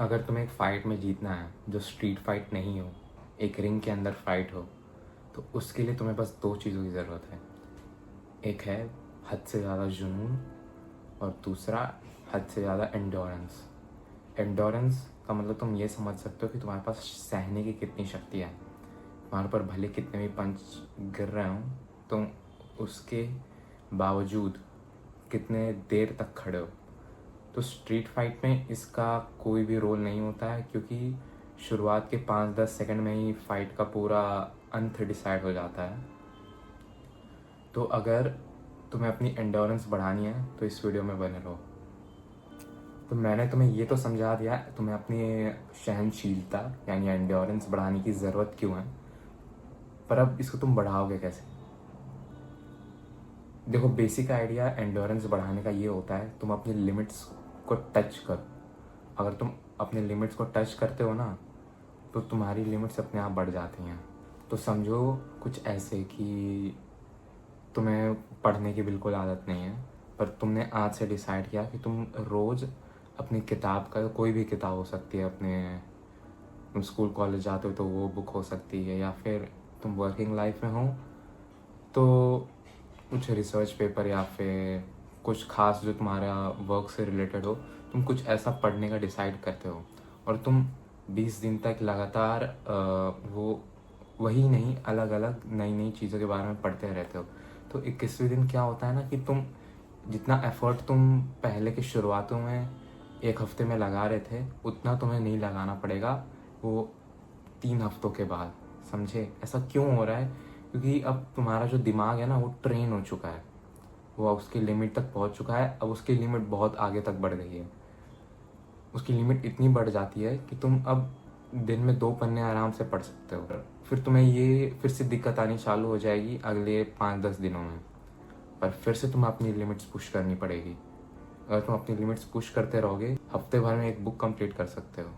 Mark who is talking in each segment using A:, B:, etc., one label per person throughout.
A: अगर तुम्हें एक फ़ाइट में जीतना है जो स्ट्रीट फाइट नहीं हो, एक रिंग के अंदर फाइट हो, तो उसके लिए तुम्हें बस दो चीज़ों की ज़रूरत है। एक है हद से ज़्यादा जुनून और दूसरा हद से ज़्यादा एंडोरेंस। एंडोरेंस का मतलब तुम ये समझ सकते हो कि तुम्हारे पास सहने की कितनी शक्ति है। तुम्हारे पर भले कितने भी पंच गिर रहे हों, तुम उसके बावजूद कितने देर तक खड़े हो। तो स्ट्रीट फाइट में इसका कोई भी रोल नहीं होता है, क्योंकि शुरुआत के 5-10 सेकंड में ही फाइट का पूरा अंत डिसाइड हो जाता है। तो अगर तुम्हें अपनी एंडोरेंस बढ़ानी है तो इस वीडियो में बने रहो। तो मैंने तुम्हें ये तो समझा दिया तुम्हें अपनी सहनशीलता यानी एंडोरेंस बढ़ाने की ज़रूरत क्यों है, पर अब इसको तुम बढ़ाओगे कैसे। देखो, बेसिक आइडिया एंडोरेंस बढ़ाने का ये होता है, तुम अपनी लिमिट्स को टच करो। अगर तुम अपने लिमिट्स को टच करते हो ना, तो तुम्हारी लिमिट्स अपने आप बढ़ जाती हैं। तो समझो कुछ ऐसे कि तुम्हें पढ़ने की बिल्कुल आदत नहीं है, पर तुमने आज से डिसाइड किया कि तुम रोज़ अपनी किताब का, कोई भी किताब हो सकती है, अपने तुम स्कूल कॉलेज जाते हो तो वो बुक हो सकती है, या फिर तुम वर्किंग लाइफ में हो तो कुछ रिसर्च पेपर या फिर कुछ खास जो तुम्हारा वर्क से रिलेटेड हो, तुम कुछ ऐसा पढ़ने का डिसाइड करते हो और तुम 20 दिन तक लगातार वो वही नहीं, अलग अलग नई नई चीज़ों के बारे में पढ़ते रहते हो। तो 21वें दिन क्या होता है ना कि तुम जितना एफर्ट तुम पहले के शुरुआतों में एक हफ्ते में लगा रहे थे, उतना तुम्हें नहीं लगाना पड़ेगा वो 3 हफ्तों के बाद। समझे ऐसा क्यों हो रहा है? क्योंकि अब तुम्हारा जो दिमाग है ना, वो ट्रेन हो चुका है, वो उसकी लिमिट तक पहुंच चुका है। अब उसकी लिमिट बहुत आगे तक बढ़ गई है। उसकी लिमिट इतनी बढ़ जाती है कि तुम अब दिन में 2 पन्ने आराम से पढ़ सकते हो। फिर तुम्हें ये फिर से दिक्कत आनी चालू हो जाएगी अगले 5-10 दिनों में, पर फिर से तुम्हें अपनी लिमिट्स पुश करनी पड़ेगी। अगर तुम अपनी लिमिट्स पुश करते रहोगे, हफ्ते भर में एक बुक कंप्लीट कर सकते हो।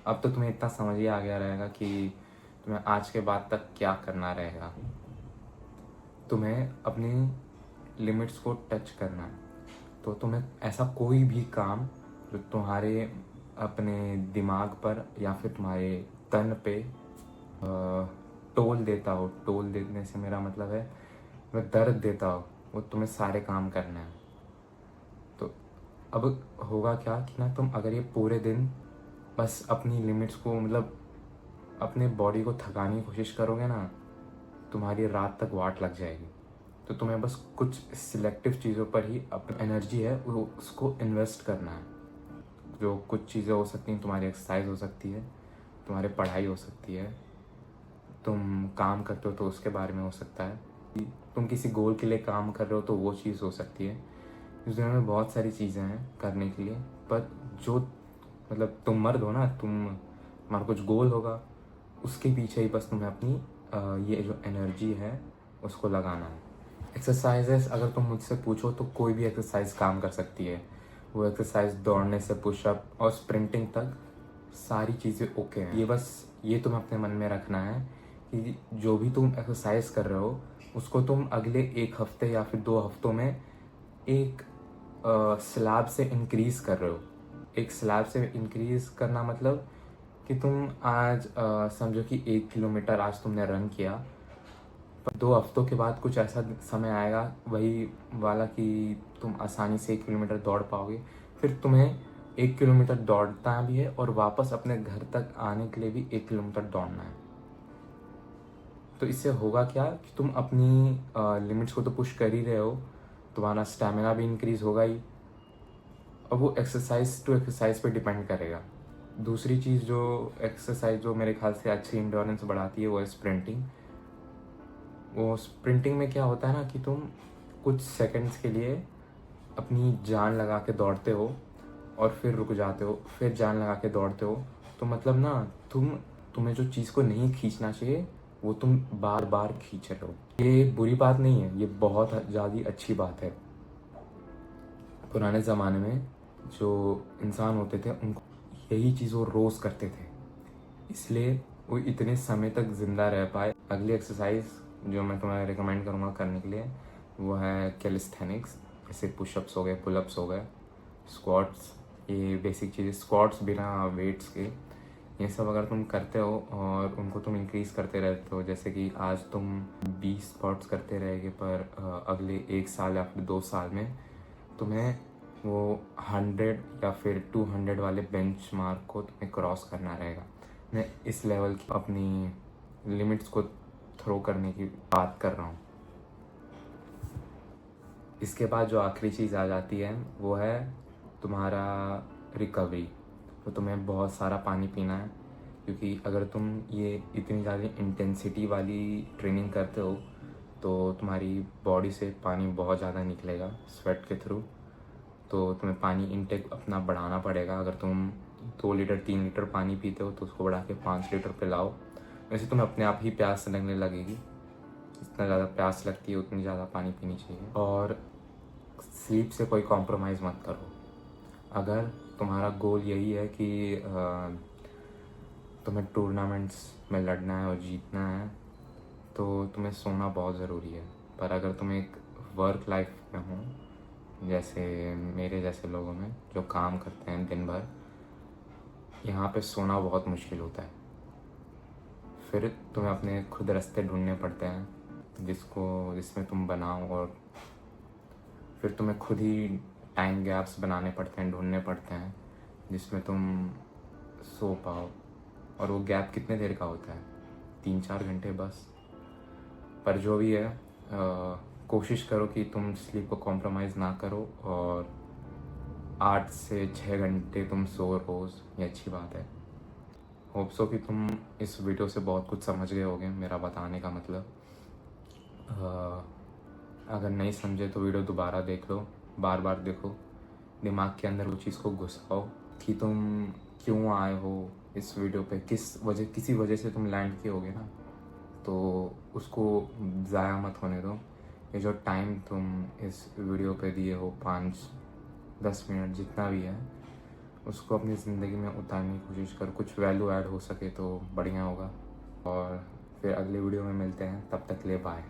A: अब तो तुम्हें इतना समझ ही आ गया रहेगा कि तुम्हें आज के बाद तक क्या करना रहेगा। तुम्हें अपनी लिमिट्स को टच करना है। तो तुम्हें ऐसा कोई भी काम जो तुम्हारे अपने दिमाग पर या फिर तुम्हारे तन पे टोल देता हो, टोल देने से मेरा मतलब है वह दर्द देता हो, वो तुम्हें सारे काम करना है। तो अब होगा क्या कि ना, तुम अगर ये पूरे दिन बस अपनी लिमिट्स को, मतलब अपने बॉडी को थकाने की कोशिश करोगे ना, तुम्हारी रात तक वाट लग जाएगी। तो तुम्हें बस कुछ सिलेक्टिव चीज़ों पर ही अपनी एनर्जी है वो उसको इन्वेस्ट करना है। जो कुछ चीज़ें हो सकती हैं, तुम्हारी एक्सरसाइज हो सकती है, तुम्हारी पढ़ाई हो सकती है, तुम काम करते हो तो उसके बारे में हो सकता है, तुम किसी गोल के लिए काम कर रहे हो तो वो चीज़ हो सकती है। इस दुनिया में बहुत सारी चीज़ें हैं करने के लिए, पर जो मतलब तुम मर्द हो ना, तुम्हारा कुछ गोल होगा, उसके पीछे ही बस तुम्हें अपनी ये जो एनर्जी है उसको लगाना है। एक्सरसाइजेस अगर तुम मुझसे पूछो तो कोई भी एक्सरसाइज काम कर सकती है। वो एक्सरसाइज दौड़ने से पुशअप और स्प्रिंटिंग तक सारी चीज़ें ओके हैं। ये तुम्हें अपने मन में रखना है कि जो भी तुम एक्सरसाइज कर रहे हो उसको तुम अगले 1 हफ्ते या फिर 2 हफ्तों में एक स्लैब से इंक्रीज़ कर रहे हो। एक स्लैब से इंक्रीज़ करना मतलब कि तुम आज समझो कि 1 किलोमीटर आज तुमने रन किया, पर 2 हफ्तों के बाद कुछ ऐसा समय आएगा वही वाला कि तुम आसानी से 1 किलोमीटर दौड़ पाओगे। फिर तुम्हें 1 किलोमीटर दौड़ना भी है और वापस अपने घर तक आने के लिए भी 1 किलोमीटर दौड़ना है। तो इससे होगा क्या कि तुम अपनी लिमिट्स को तो पुश कर ही रहे हो, तुम्हारा स्टैमिना भी इंक्रीज़ होगा ही। और वो एक्सरसाइज टू एक्सरसाइज पे डिपेंड करेगा। दूसरी चीज़ जो एक्सरसाइज जो मेरे ख्याल से अच्छी इंडोरेंस बढ़ाती है वो है स्प्रिंटिंग। वो स्प्रिंटिंग में क्या होता है ना कि तुम कुछ सेकंड्स के लिए अपनी जान लगा के दौड़ते हो और फिर रुक जाते हो, फिर जान लगा के दौड़ते हो। तो मतलब ना, तुम्हें जो चीज़ को नहीं खींचना चाहिए वो तुम बार बार खींच रहे हो। ये बुरी बात नहीं है, ये बहुत ज़्यादा अच्छी बात है। पुराने ज़माने में जो इंसान होते थे उनको यही चीज़ वो रोज़ करते थे, इसलिए वो इतने समय तक ज़िंदा रह पाए। अगली एक्सरसाइज जो मैं तुम्हें रिकमेंड करूँगा करने के लिए वो है कैलिस्थेनिक्स। जैसे पुशअप्स हो गए, पुलअप्स हो गए, स्क्वाट्स ये बेसिक चीज़ें, स्क्वाट्स बिना वेट्स के, ये सब अगर तुम करते हो और उनको तुम इंक्रीज़ करते रहते हो, जैसे कि आज तुम 20 स्क्वाट्स करते रहेगे, पर अगले 1 साल या फिर 2 साल में तुम्हें वो 100 या फिर 200 वाले बेंच मार्क को तुम्हें क्रॉस करना रहेगा। मैं इस लेवल की अपनी लिमिट्स को थ्रो करने की बात कर रहा हूँ। इसके बाद जो आखिरी चीज़ आ जाती है वो है तुम्हारा रिकवरी। तो तुम्हें बहुत सारा पानी पीना है, क्योंकि अगर तुम ये इतनी ज़्यादा इंटेंसिटी वाली ट्रेनिंग करते हो तो तुम्हारी बॉडी से पानी बहुत ज़्यादा निकलेगा स्वेट के थ्रू। तो तुम्हें पानी इनटेक अपना बढ़ाना पड़ेगा। अगर तुम 2 लीटर 3 लीटर पानी पीते हो तो उसको बढ़ा के 5 लीटर पे लाओ। वैसे तुम्हें अपने आप ही प्यास लगने लगेगी, जितना ज़्यादा प्यास लगती है उतनी ज़्यादा पानी पीनी चाहिए। और स्लीप से कोई कॉम्प्रोमाइज़ मत करो। अगर तुम्हारा गोल यही है कि तुम्हें टूर्नामेंट्स में लड़ना है और जीतना है तो तुम्हें सोना बहुत ज़रूरी है। पर अगर तुम एक वर्क लाइफ में हो, जैसे मेरे जैसे लोगों में जो काम करते हैं दिन भर, यहाँ पे सोना बहुत मुश्किल होता है। फिर तुम्हें अपने खुद रास्ते ढूंढने पड़ते हैं जिसमें तुम बनाओ, और फिर तुम्हें खुद ही टाइम गैप्स बनाने पड़ते हैं, ढूंढने पड़ते हैं जिसमें तुम सो पाओ। और वो गैप कितने देर का होता है? 3-4 घंटे बस। पर जो भी है, कोशिश करो कि तुम स्लीप को कॉम्प्रोमाइज़ ना करो और 8 से 6 घंटे तुम सो रोज़, ये अच्छी बात है। होप सो कि तुम इस वीडियो से बहुत कुछ समझ गए होगे, मेरा बताने का मतलब। अगर नहीं समझे तो वीडियो दोबारा देख लो, बार बार देखो, दिमाग के अंदर वो चीज़ को घुसाओ कि तुम क्यों आए हो इस वीडियो पे, किसी वजह से तुम लैंड किए होगे ना, तो उसको ज़ाया मत होने दो। ये जो टाइम तुम इस वीडियो पे दिए हो, 5-10 मिनट जितना भी है, उसको अपनी ज़िंदगी में उतारने की कोशिश करो। कुछ वैल्यू ऐड हो सके तो बढ़िया होगा। और फिर अगले वीडियो में मिलते हैं, तब तक के लिए बाय।